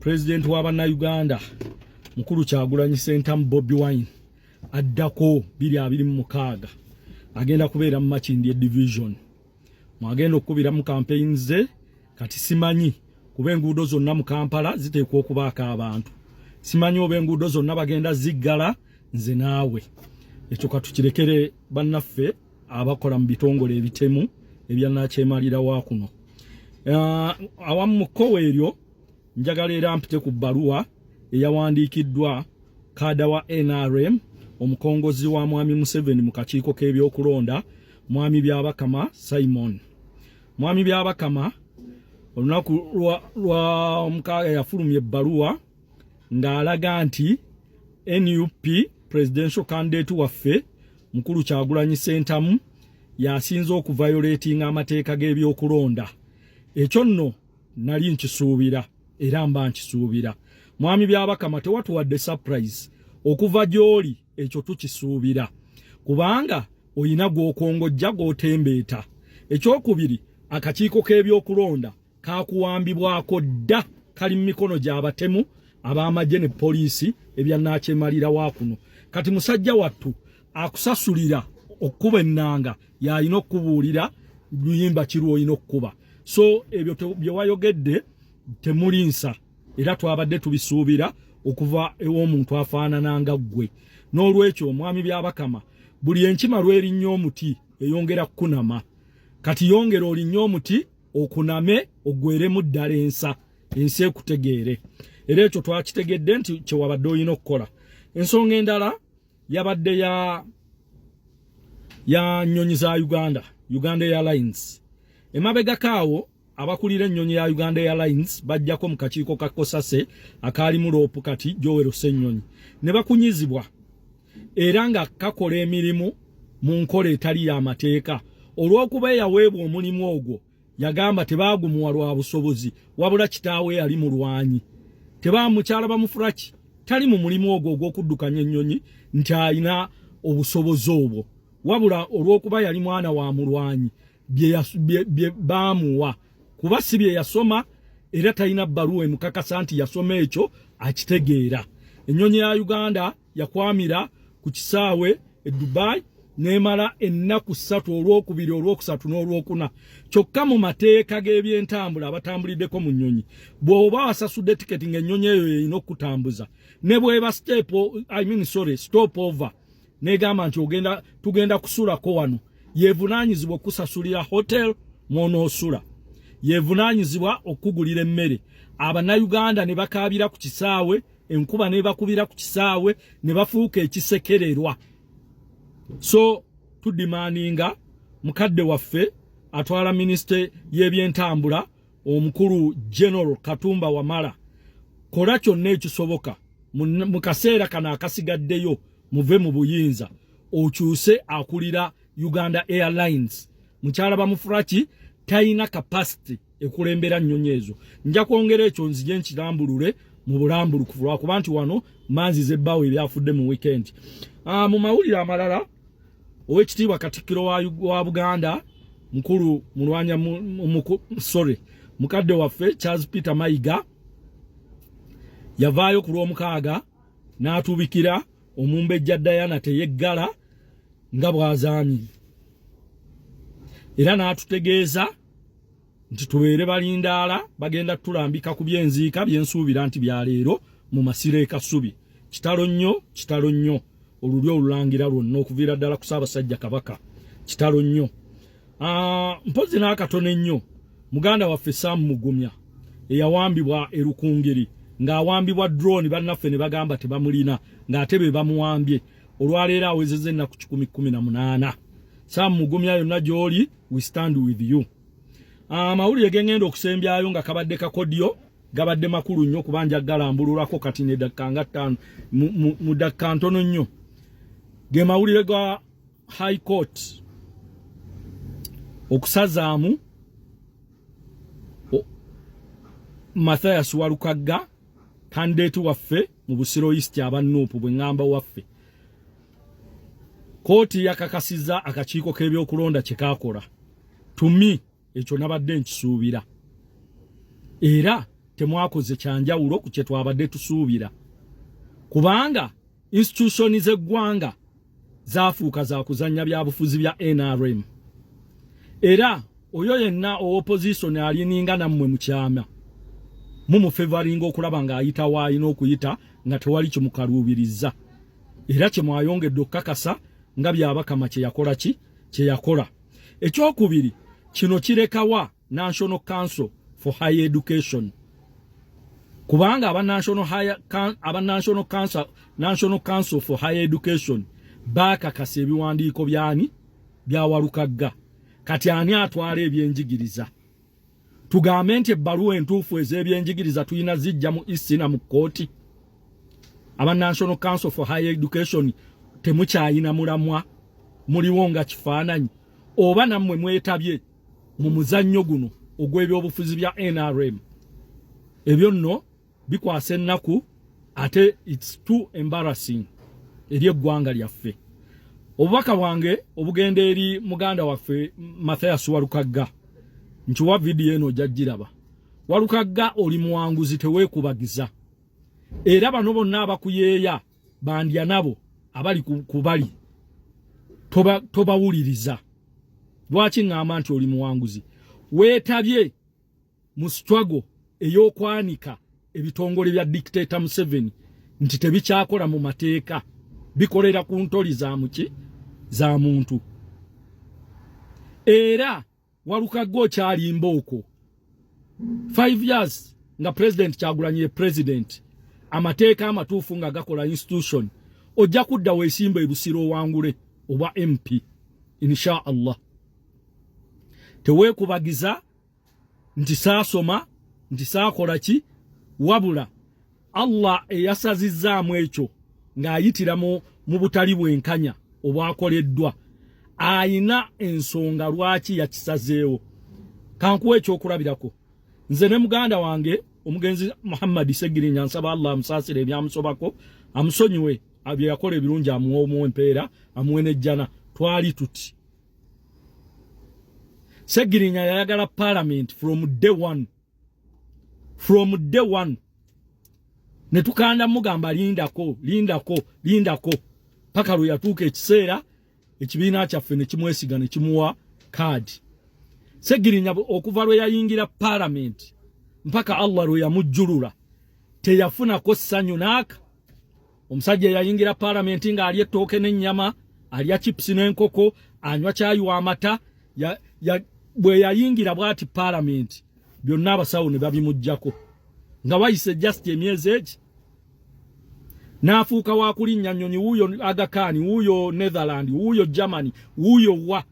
President wa Bannayuganda Mukulu Kyagulanyi Ssentamu Bobi Wine addako 2026 agenda kubeera mu Makindye division. Mwagenda okubira mu campaigns ze kati simanyi kuba enguudo zonna mu Kampala ziteekwa okubaako abantu. Simanyi oba enguudo zonna bagenda ziggala nze naawe. Ekyo katukirekere bannaffe abakola mu bitongole ebitemu ebyanakyemalira wa kuno. Awamu mu kkowe eryo njagala era mpite ku bbaluwa eyawandiikiddwa kaada wa NRM omukongozi wa Mwami Museveni mu kakiiko k'ebyokulonda Mwami Byabakama Simon. Mwami Byabakama olunaku lwa omukaaga yafulumya ebbaluwa ng'alaga nti NUP presidential candidate waffe Mukulu Kyagulanyi Ssentamu yasinze okuviolatinga amateeka g'ebyokulonda. Ekyo nno nali nkisuubira era mba nkisuubira. Mwami Byabakama tewatuwadde surprise okuva gy'oli, ekyo tukisuubira kubanga oyina gw'okongojja gw'otembeeta. Ekyokubiri, akakiiko k'ebyokulonda kaakuwambibwako dda kali mu mikono gy'abatemu ab'amagye ne poliisi ebyannakyemalira wa kuno. Kati musajja wattu akusasulira okkuba ennanga y'alina okubuulira luyimba kiru olina okkuba. So ebyo bye wayogedde temulinsa era twabadde tubisuubira okuva ew'omuntu afaanana nga ggwe. N'olwekyo Mwami Byabakama buli enkima lw'erinnya omuti eyongera kukunama. Kati yongera olinnye omuti okuname oggweremu ddala ensi ekutegeere. Era ekyo twakitegedde nti kye wabadde olina okukola. Ensonga endala yabadde ya nnyonyi za Uganda Airlines. Emabega kaawo abakulira ennyonyi ya Uganda Airlines bajjako mu kakiiko ka Kosase akaalimu loopu kati Joel Ssennyonyi ne bakunyizibwa era nga kakola emirimu mu nkola etali y'amateeka. Olw'okuba yaweebwa omulimu ogwo yagamba tebaagumuwa lwa busobozi wabula kitaawe yali mulwanyi. Mukyala bamufulaki tali mu mulimu ogwo ogw'okuddukanya ennyonyi nti alina obusobozi obwo wabula olw'okuba yali mwana wa mulwanyi bye baamuwa kuba si bye yasoma era talina bbaluwa emukakasa nti yasoma ekyo akitegeera. Ennyonyi ya Uganda yakwamira ku kisaawe e Dubai nemala ennaku 3 olwokubiri olwokusatu n'olwokuna. Kyokka mu mateeka g'ebyentambula abatambuliddeko mu nnyonyi bw'oba wasasudde tiketi ng'ennyonyi eyo yeyina okutambuza ne bw'eba stop over negamba nti tugenda kusulako wano, yeevunaanyizibwa okusasulira hotel mw'onoosula, yeevunaanyizibwa okugulira emmere. Abannayuganda ne bakaabira ku kisaawe, enkuba ne bakubira ku kisaawe ne bafuuka ekisekererwa. So tudimaaninga mukadde waffe atwala minisite y'ebyentambula omukulu General Katumba Wamala kola kyonna ekisoboka mu kaseera kano akasigaddeyo muve mu buyinza okyuse akulira Uganda Airlines. Mukyala bamufulaki tayina capacity ekulembera nnyonyi ezo. Nja kwongera ekyo nzije nkirambulule mu bulambulukufu lwakuba nti wano manzize ebbaawo ebyafudde mu weekend. Mu mawulire amalala Owekitiibwa Katikkiro wa Buganda mukulu mulwanya mukadde waffe Charles Peter Mayiga yavaayo ku lw'omukaaga n'atubikira Omumbejja Diana teyeggala nga bwazaamye era n'atutegeeza nti tubeere balindaala bagenda tulambika ku byenziika byensuubira nti bya leero mu Masiro e Kasubi. Kitalo nnyo olulyo olulangira lwonna okuviira ddala ku Ssaabasajja Kabaka. Kitalo nnyo. Mpozi n'akatono ennyo muganda waffe Sam Mugumya eyawambibwa e Rukungiri ng'awambibwa drone bannaffe ne bagamba tebamulina ng'ate be bamuwambye. Olwaleero awezezza ennaku 18. Sam Mugumya yonna gy'oli, we stand with you. Amawulire gengenda okusembyayo nga kabadde kakodyo gabadde makulu nnyo kubanja galambululako kati ne dakika nga 5 mu dakika ntono nnyo. Ge mawulire ga High Court okusazaamu Mathias Walukagga candidate waffe mu Busiro East abannuupu bwe ngamba waffe. Kooti yakakasiza akakiiko k'ebyokulonda kye kaakola. Tumi ekyo nabadde nkisuubira. Era temwakoze kyanjawulo ku kye twabadde tusuubira kubanga institution z'eggwanga zaafuuka za kuzannya byabufuzi bya NRM era oyo yenna opposition alininga nammwe mu kyama favoring okulaba ng'ayita waayina okuyita nga tewali kimukaluubiriza era kye mwayongedde okukakasa nga byabakama kye yakola ekyokubiri kino kirekawa National Council for Higher Education kubanga National Council for Higher Education bakakasa ebiwandiiko byani bya Walukagga kati ani atwala ebyenjigiriza tugambe nti ebbaluwa entuufu ez'ebyenjigiriza tuyina zijja mu isina mu kooti National Council for Higher Education temukyayina mulamwa muliwo nga kifaananyi oba nammwe mwetabye mu muzannyo guno ogw'ebyobufuzi bya NRM ebyo nno bikwasa ennaku ate it's too embarrassing eri eggwanga lyaffe obubaka bwange obugenda eri muganda waffe Mathias Walukagga nkiwa video eno jajjiraba Walukagga oli muwanguzi teweekubagiza era bano bonna abakuyeeya bandya nabo abali kubali tobawuliriza lwaki ngamba nti oli muwanguzi weetabye mu struggle ey'okwanika ebitongole bya dictator Museveni nti tebikyakola mu mateeka bikolera ku ntoli za muntu era Walukagga okyali mbooko 5 years nga president Kyagulanyi president amateeka amatuufu nga gakola institution ojja kudda weesimba ebusiro wangule oba MP insha Allah teweekubagiza nti saasoma nti saakola ki wabula Allah eyasazizaamu ekyo ng'ayitira mu butali bwenkanya obwakoleddwa ayina ensonga lwaki yakisazeewo kankuwa ekyokulabirako nze ne muganda wange omugenzi Muhammad Segirinya nsaba Allah amusaasire ebyamusobako amusonyiwe abye yakola ebirungi amuwa empeera amuwe n'ejjana twali tuti Segirinya yayagala parliament from day one ne tukanda mugamba lindako paka lwe yatuuka ekiseera ekibiina kyaffe ne kimwesiga ne kimuwa kaadi Segirinya okuva lwe yayingira parliament mpaka Allah lwe yamujjulula teyafunako ssanyu naaka omusajja yayingira parliament nga ali ettooke n'ennyama alya chips n'enkoko anywa caayi w'amata bwe yayingira bw'ati parliament byonna abasawo ne babimujjako nga wayise just emyezi egi n'afuuka wakulinnya nnyonyi wuuyo Agakani wuuyo Netherland wuuyo Germany wuuyo wa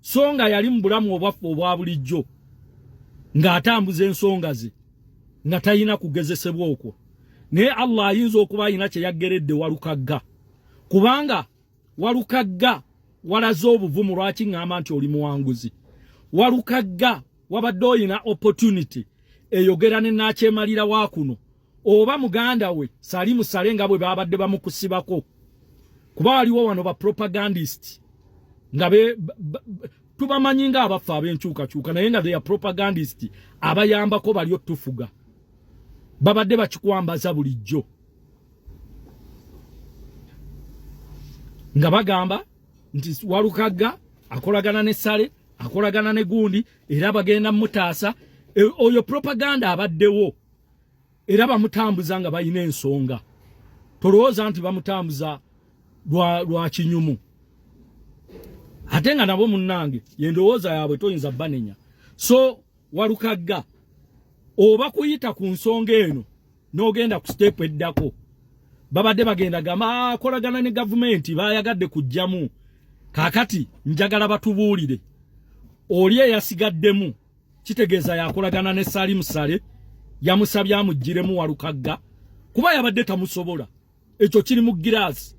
so nga yali mu bulamu obwaffe obwa bulijjo ng'atambuza ensonga ze nga talina kugezesebwa okwo naye Allah ayinza okuba alina kye yaggeredde Walukagga kubanga Walukagga walaze obuvumu lwaki ngamba nti oli muwanguzi Walukagga wabadde olina opportunity eyogera ne nakyemalira waakuno oba muganda we sali musale nga bwe babadde bamukusibako kuba waliwo wano ba propagandist nga tubamanyi nga abafa ab'enkyukakyuka naye nga they are propagandist abayambako bali otufuga babadde bakikwambaza bulijjo nga bagamba nti Walukagga akolagana ne Sale akolagana ne Gundi era bagenda mutaasa oyo propaganda abaddewo era bamutambuza nga bayina ensonga tolowooza nti bamutambuza lwa kinyumu ate nga nabo munnange yendowooza yaabwe toyinza banenya so Walukagga oba kuyita ku nsonga eno n'ogenda ku step eddako babadde bagenda gamba akolagana ne gavumenti bayagadde kujjamu kakati njagala batubuulire oli eyasigaddemu kitegeeza yakolagana ne Salim Sale yamusabye amugiremu Walukagga kuba yabadde tamusobola ekyo kiri mu giraasi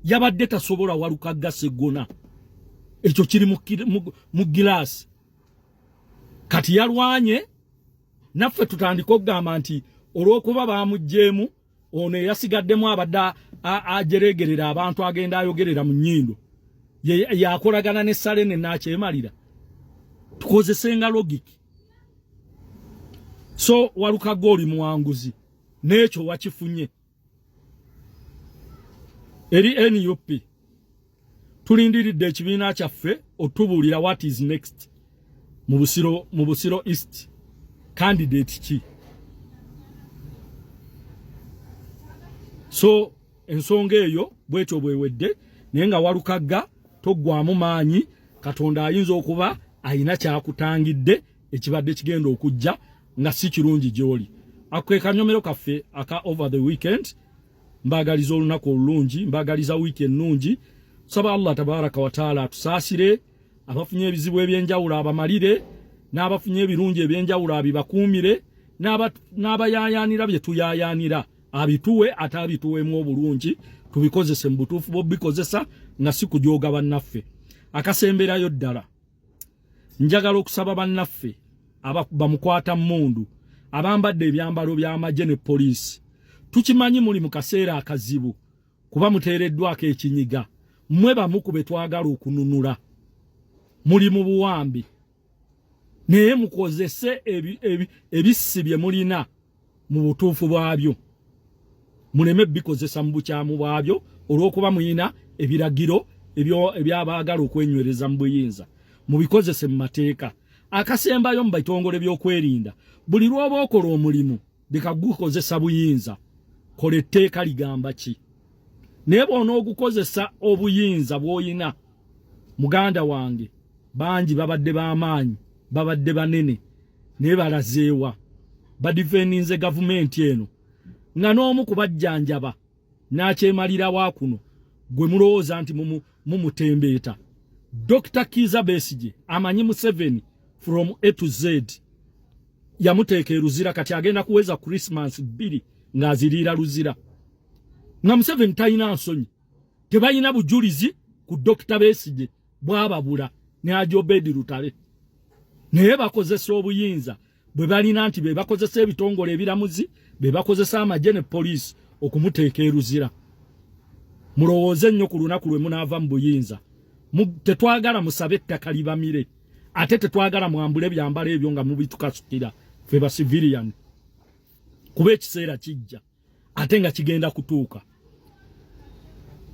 yabadde tasobola Walukagga segona ekyo kiri mu giraasi kati yalwanye naffe tutandika okugamba nti olw'okuba bamugjeemu ono eyasigaddemu abadde ajeregerera abantu agenda ayogerera mu nnyindo yakolagana ne Sale ne nakyemalira tukozesenga logic So Walukaga oli muwanguzi n'ekyo wakifunye eri NUP tulindiridde ekibiina kyaffe otubuulira what is next mu Busiro East candidate ki. So ensonga eyo bwetyo bwewedde naye nga Walukaga toggwamu maanyi, Katonda ayinza okuba ayina kyakutangidde ekibadde kigenda okujja nga si kirungi gy'oli. Ako kanyomero kaffe aka over the weekend, mbagaliza olunaku olulungi, mbagaliza weekend nungi. Saba Allah tabaraka wa taala atusaasire, abafunye ebizibu ebyenjawulo abamalire, n'abafunye ebirungi ebyenjawulo abibakuumire, n'abayayaanira bye tuyayaanira abituwe ate abituwemu obulungi, tubikozese mu butuufu bw'obikozesa nga si kujooga bannaffe. Akasemberayo ddala njagala okusaba bannaffe bamukwata mmundu abambadde ebyambalo by'amagye ne poliisi. Tukimanyi muli mu kaseera akazibu kuba muteereddwako ekinyiga, mmwe bamukube twagala okununula, muli mu buwambi naye mukozese ebissi bye mulina mu butuufu bwabyo, muleme bikozesa mu bukyamu bwabyo olw'okuba muyina ebiragiro ebyabaagala okwenywereza mu buyinza. Mubikozese mu mateeka. Akasembayo mu bitongole by'okwerinda, buli lw'oba okola omulimu bikagukozesa buyinza, kola etteeka ligamba ki. Naye bw'onoogukozesa obuyinza bw'oyina, muganda wange bangi babadde b'amaanyi, babadde banene naye balazeewa, badifeninze gavumenti eno nga n'omu kubajjanjaba n'akyemalira waakuno gwe mulowooza nti mumutembeeta. Dr. Kizza Besigye amanyi Museveni from A to Z, yamuteeka eruzira, kati agenda kuweza Christmas 2 ng'aziriira luzira. Nga Museveni talina nsonyi, tebalina bujulizi ku Dr. Besigye bwababula ne Ajobedi Lutale, naye bakozesa obuyinza bwe balina nti be bakozesa ebitongole ebiramuzi, be bakozesa amagye ne poliisi okumuteeka eruzira. Mulowooze nnyo ku lunaku lwe munaava mu buyinza. Tetwagala musabe ettaka libamire, ate tetwagala mwambule byambalo ebyo nga mubitukasukira ffe ba civilian, kuba ekiseera kijja ate nga kigenda kutuuka.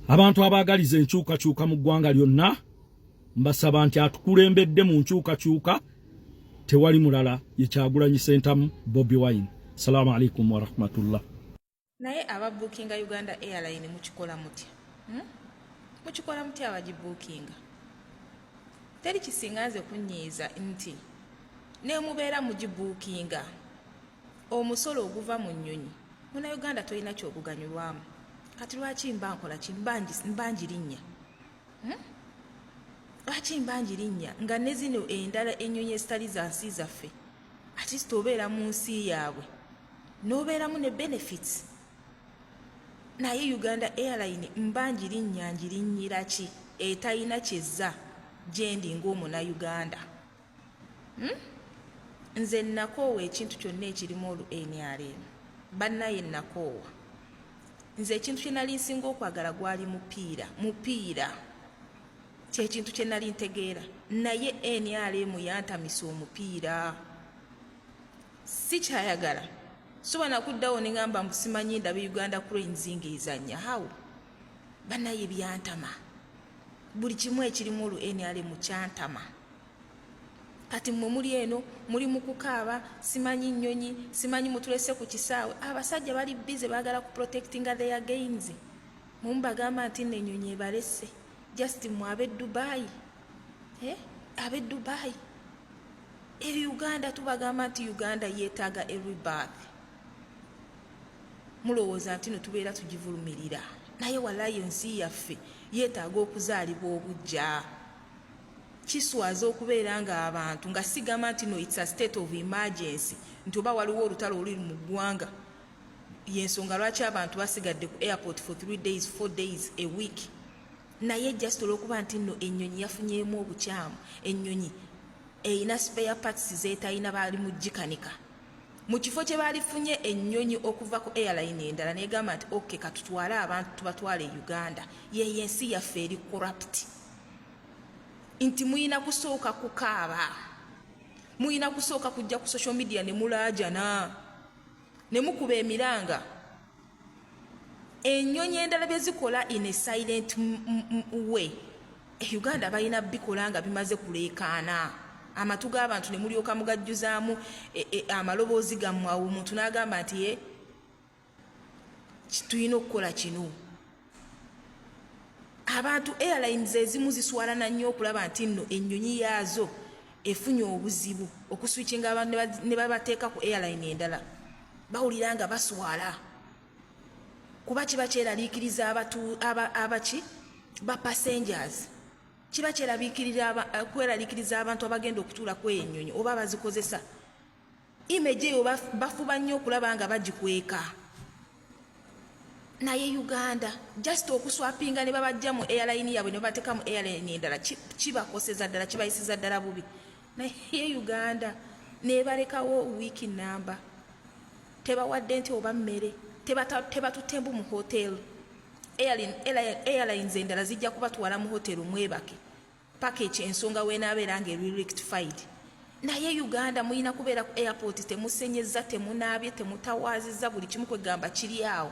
Abantu abaagaliza enkyukakyuka mu ggwanga lyonna, mbasaba nti atukulembedde mu nkyukakyuka tewali mulala ye Kyagulanyi Ssentamu Bobi Wine. Assalamu alaikum wa rahmatullah. Naye ababukinga Uganda Airline mukikola mutya? Mukikola mutya abagibukinga? Teri kisingaze kunyiiza nti ne mubeera mugibukinga omusolo oguva mu nnyonyi muna Uganda tolina kyoguganyulwamu. Kati lwaki mbankola mbanjirinnya? Lwaki mbanjirinnya nga ne zino endala ennyonyi ezitali za nsi zaffe ati sitobeera mu nsi yaabwe n'obeeramu ne benefits, naye Uganda Airline mbanjirinnya njirinnyira ki etalina kyezza gyendi ng'omuna Uganda? Nze nakoowa ekintu kyonna ekirimu olu NRM, bannaye nakoowa. Nze ekintu kye nali nsinga okwagala gwali mupiira kyekintu kye nali ntegeera, naye NRM yantamisa omupiira. Si kyayagala sobola kuddawo ne ngamba mbusimanyi ndaba Uganda Cranes ng'ezannya. Hawo bannaye byantama, buli kimu ekirimu olu NRM kyantama. Kati mmwe muli eno muli mu kukaaba, simanyi nnyonyi, simanyi mutulese ku kisaawe. Abasajja bali bize baagala ku protectinga their gains. Mumbagamba nti n'ennyonyi ebalese just mwabe Dubai. Abe Dubai. Eri Uganda tubagamba nti Uganda yeetaaga a rebirth. Mulowooza nti no tubeera tugivulumirira, naye walayi ensi yaffe yeetaaga okuzaalibwa obujja. Kiswaza okubeera nga abantu nga sigamba nti no it's a state of emergency, nti oba waliwo olutalo oluli mu ggwanga yensonga lwaki abantu basigadde ku airport for 3 days 4 days a week. Naye just olw'okuba nti no ennyonyi yafunyeemu obukyamu, ennyonyi eyina spare parts zeetalina baali mu gikanika. Mu kifo kye baalifunye ennyonyi okuva ku airline endala negamba nti okay katutwale abantu tubatwale Uganda. Ye ensi yaffe eri corrupt. Nti muyina kusooka kukaaba muyina kusooka kujja ku social media ne mulaajana ne mukuba emiranga. Ennyonyi endala bye zikola in a silent way, Uganda balina bikola nga bimaze kuleekaana. Amatu g'abantu ne mulyoka mugajjuzaamu amaloboozi gammwe, awo omuntu n'agamba nti tulina okukola kino. Abantu airlines ezimu ziswalana nnyo okulaba nti nno ennyonyi yaazo efunye obuzibu okuswitchinga abantu ne babateeka ku airline endala. Bawulira nga baswala kuba kiba kyeraliikiriza abaki ba passengers, kiba kweraliikiriza abantu abagenda okutuula ku ennyonyi oba bazikozesa. Image eyo bafuba nnyo okulaba nga bagikweka. Naye Uganda just okuswapinga ne babajja mu airline yabwe ne bateeka mu airline endala kibakoseza ddala, kibayisiza ddala bubi. Naye Uganda nebalekawo week number, tebawadde nti oba mmere, tebatutembu mu hotel. Airlines endala zijja kubatwala mu hotel mwebake package ensonga weenaabeera nga rectified. Naye Uganda muyina kubeera ku airport temusenyezza, temunaabye, temutawaazizza, buli kimu kwegamba kiri awo.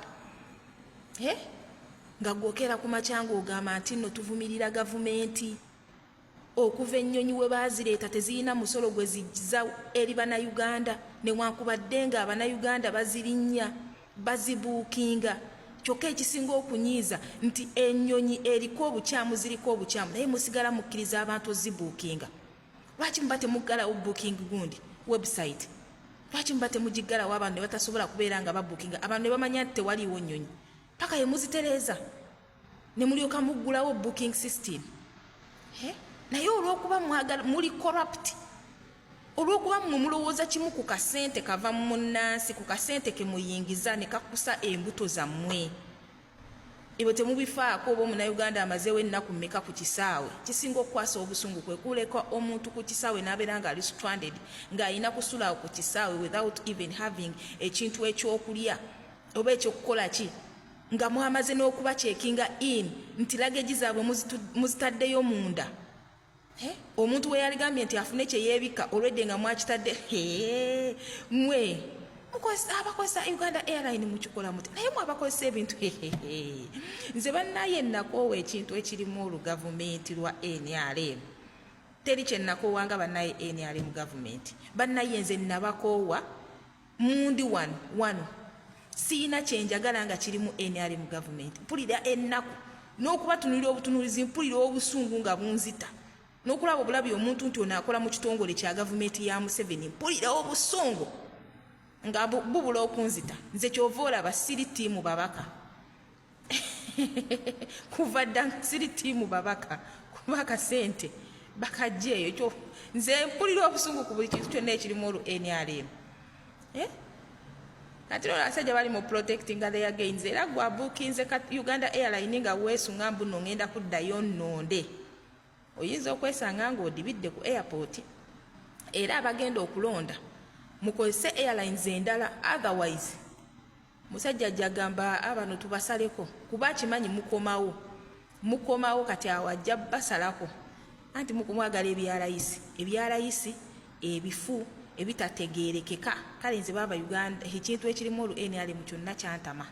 Nga gwokera ku makyanga ogamba nti nno tuvumirira gavumenti. Okuva ennyonyi we baazireeta tezirina musolo gwe zijja eri Bannayuganda, newankubadde nga Abannayuganda bazirinnya bazibuukinga. Kyokka ekisinga okunyiiza nti ennyonyi eriko obukyamu, ziriko obukyamu, naye musigala mukkiriza abantu zibuukinga. Lwaki muba temuggalawo booking gundi website? Lwaki muba temugiggalawo abantu ne batasobola kubeera nga babuukinga, abantu ne bamanya nti tewaliiwo nnyonyi paka ye muzitereeza ne mulyoka muggulawo booking system? Naye olw'okuba muli corrupt, olw'okuba mmwe mulowooza kimu ku kasente kava mu munnansi, ku kasente ke muyingiza ne kakusa embuto zammwe, ebyo temubifaako. Oba Omunnayuganda amazeewo ennaku mmeka ku kisaawe, kisinga okukwasa obusungu kwe kuleka omuntu ku kisaawe n'abeera nga ali stranded, ng'alina kusulawo ku kisaawe without even having ekintu ekyokulya oba ekyokukola ki, nga mwamaze n'okuba checkinga in nti luggage zaabwe muzitaddeyo munda. Omuntu we yaligambye nti afune kye yeebika olwedde nga mwakitadde. Mwe abakozesa Uganda Airline mukikola muti, naye mwe abakozesa ebintu nze bannaye nakoowa ekintu ekirimu olugavumenti lwa NRM. Teri kye nakoowa nga bannaye NRM gavumenti. Bannaye nze nabakoowa mundi wano siina kyenjagala nga kirimu NRM gavumenti. Mpulira ennaku n'okubatunulira obutunulizi, mpulira obusungu nga bunzita, n'okulaba obulabi omuntu nti onaakola mu kitongole kya gavumenti ya Museveni, mpulira obusungu nga bubula okunzita. Nze kyova olaba siri ttiimu babaka kuva dda siri ttiimu babaka kuba akasente bakajja eyo. Nze mpulira obusungu ku buli kintu kyonna ekirimu olu NRM. Kati lolo abasajja bali mu protecting their gains. Era gwa bookinze ka Uganda Airline nga weesunga mbu nno ngenda kuddayo nnonde, oyinza okwesanga ng'odibidde ku airport. Era abagenda okulonda mukozese airlines endala, otherwise musajja jagamba abano tubasaleko kuba kimanyi mukomawo kati awajja basalako anti mukumwagala ebyarayisi ebifu ebitategeerekeka. Kale nze baba Uganda ekintu ekirimu olu NRM kyonna kyantama.